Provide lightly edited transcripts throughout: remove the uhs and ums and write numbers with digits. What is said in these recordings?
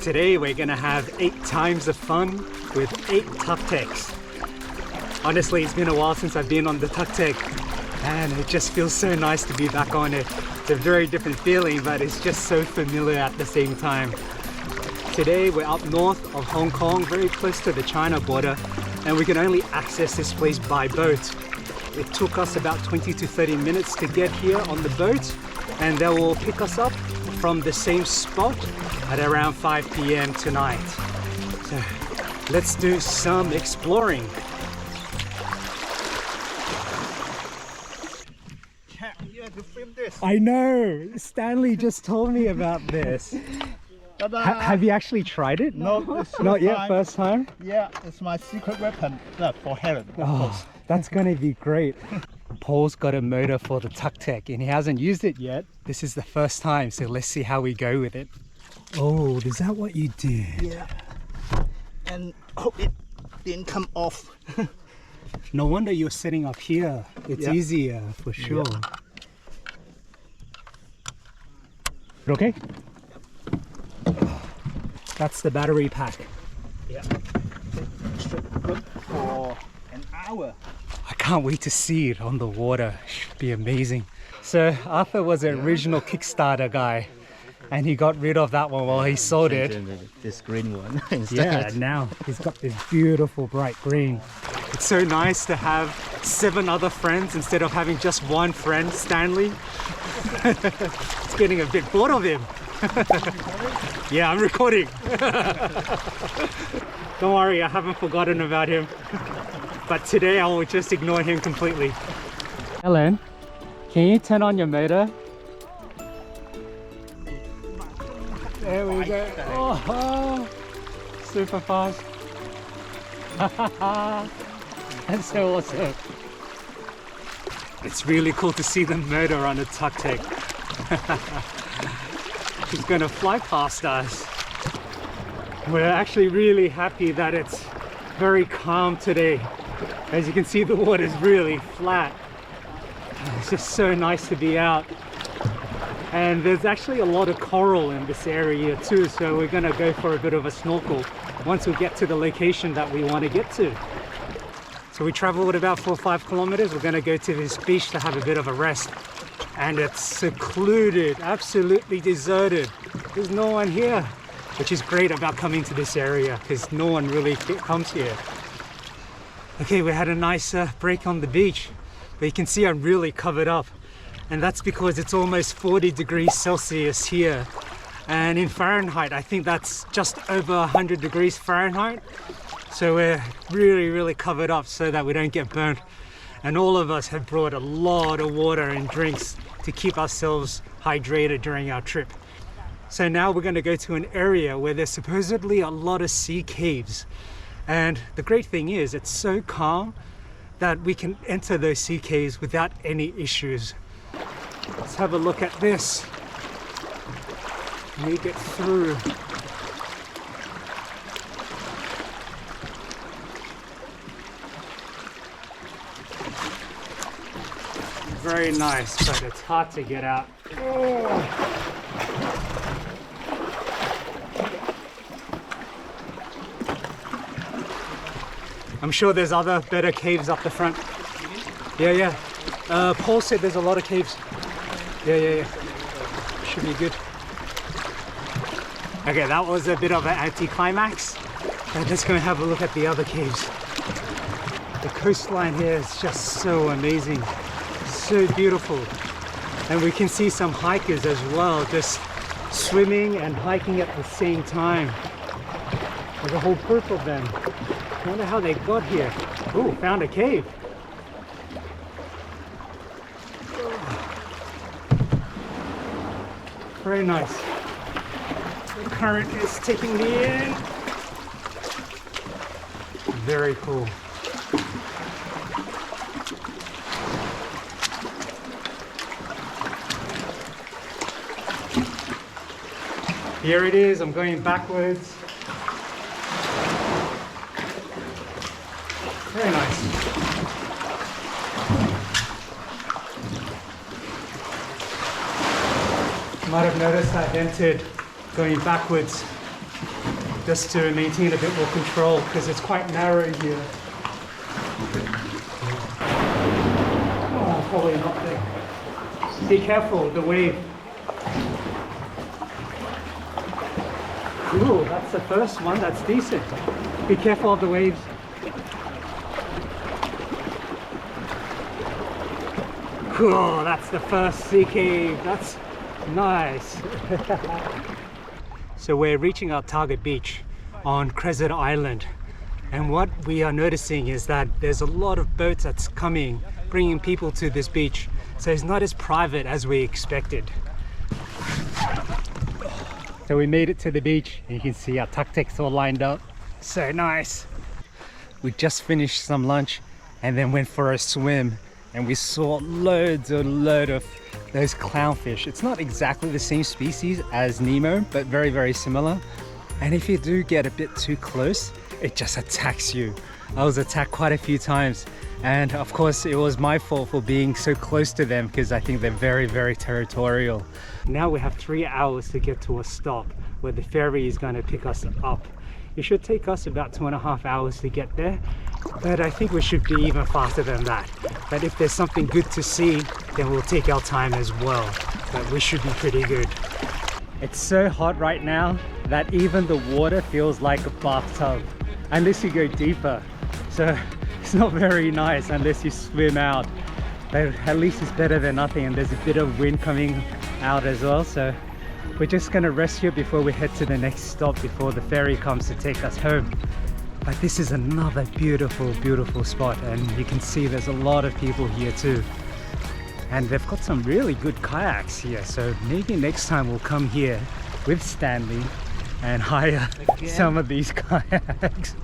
Today we're gonna have 8 times the fun with 8 Tucktec's. Honestly, it's been a while since I've been on the Tucktec and it just feels so nice to be back on it. It's a very different feeling, but it's just so familiar at the same time. Today we're up north of Hong Kong, very close to the China border, and we can only access this place by boat. It took us about 20 to 30 minutes to get here on the boat, and they will pick us up from the same spot at around 5 p.m. tonight. So let's do some exploring. You have to film this. I know, Stanley just told me about this. Have you actually tried it? No, not yet. First time? Yeah, it's my secret weapon for Helen. Oh, that's gonna be great. Paul's got a motor for the Tucktec and he hasn't used it yet. This is the first time, so let's see how we go with it. Oh, is that what you did? Yeah. And hope it didn't come off. No wonder you're setting up here. It's easier for sure. Okay? That's the battery pack. Yeah. Good for an hour. I can't wait to see it on the water. Should be amazing. So Arthur was the original Kickstarter guy and he got rid of that one while he sold it. This green one instead. Yeah, now he's got this beautiful bright green. It's so nice to have 7 other friends instead of having just one friend, Stanley. It's getting a bit bored of him. Yeah, I'm recording. Don't worry, I haven't forgotten about him. But today I will just ignore him completely. Helen, can you turn on your motor? There we go. Oh, super fast. That's so awesome. It's really cool to see the motor on a Tucktec. She's gonna fly past us. We're actually really happy that it's very calm today. As you can see, the water is really flat. It's just so nice to be out. And there's actually a lot of coral in this area too, so we're gonna go for a bit of a snorkel once we get to the location that we want to get to. So we traveled about 4 or 5 kilometers. We're gonna go to this beach to have a bit of a rest. And it's secluded, absolutely deserted. There's no one here, which is great about coming to this area because no one really comes here. Okay, we had a nice break on the beach, but you can see I'm really covered up. And that's because it's almost 40 degrees Celsius here. And in Fahrenheit, I think that's just over 100 degrees Fahrenheit. So we're really covered up so that we don't get burnt. And all of us have brought a lot of water and drinks to keep ourselves hydrated during our trip. So now we're going to go to an area where there's supposedly a lot of sea caves. And the great thing is it's so calm that we can enter those sea caves without any issues. Let's have a look at this. Let me get through. Very nice, but it's hard to get out. Oh. I'm sure there's other better caves up the front. Yeah. Paul said there's a lot of caves. Yeah. Should be good. Okay, that was a bit of an anticlimax. Let's go and have a look at the other caves. The coastline here is just so amazing. So beautiful. And we can see some hikers as well, just swimming and hiking at the same time. There's a whole group of them. I wonder how they got here. Oh, found a cave. Very nice. The current is taking me in. Very cool. Here it is, I'm going backwards. Very nice. Might have noticed I entered going backwards. just to maintain a bit more control because it's quite narrow here. Oh, probably not there. Be careful, the wave. Ooh, that's the first one, that's decent. Be careful of the waves. Cool, that's the first sea cave. That's nice. So we're reaching our target beach on Crescent Island. And what we are noticing is that there's a lot of boats that's coming, bringing people to this beach. So it's not as private as we expected. So we made it to the beach and you can see our Tucktec's all lined up. So nice. We just finished some lunch and then went for a swim and we saw loads of those clownfish. It's not exactly the same species as Nemo, but very, very similar. And if you do get a bit too close, it just attacks you. I was attacked quite a few times. And of course, it was my fault for being so close to them because I think they're very, very territorial. Now we have 3 hours to get to a stop where the ferry is going to pick us up. It should take us about 2.5 hours to get there, but I think we should be even faster than that. But if there's something good to see, then we'll take our time as well. But we should be pretty good. It's so hot right now that even the water feels like a bathtub, unless you go deeper. So it's not very nice unless you swim out. But at least it's better than nothing, and there's a bit of wind coming out as well. So we're just gonna rest here before we head to the next stop before the ferry comes to take us home. But this is another beautiful, beautiful spot, and you can see there's a lot of people here too. And they've got some really good kayaks here, so maybe next time we'll come here with Stanley and hire some of these kayaks.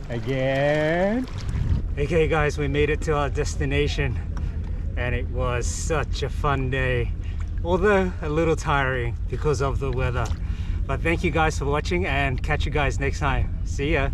Again. Okay guys, we made it to our destination and it was such a fun day, although a little tiring because of the weather. But thank you guys for watching and catch you guys next time. See ya.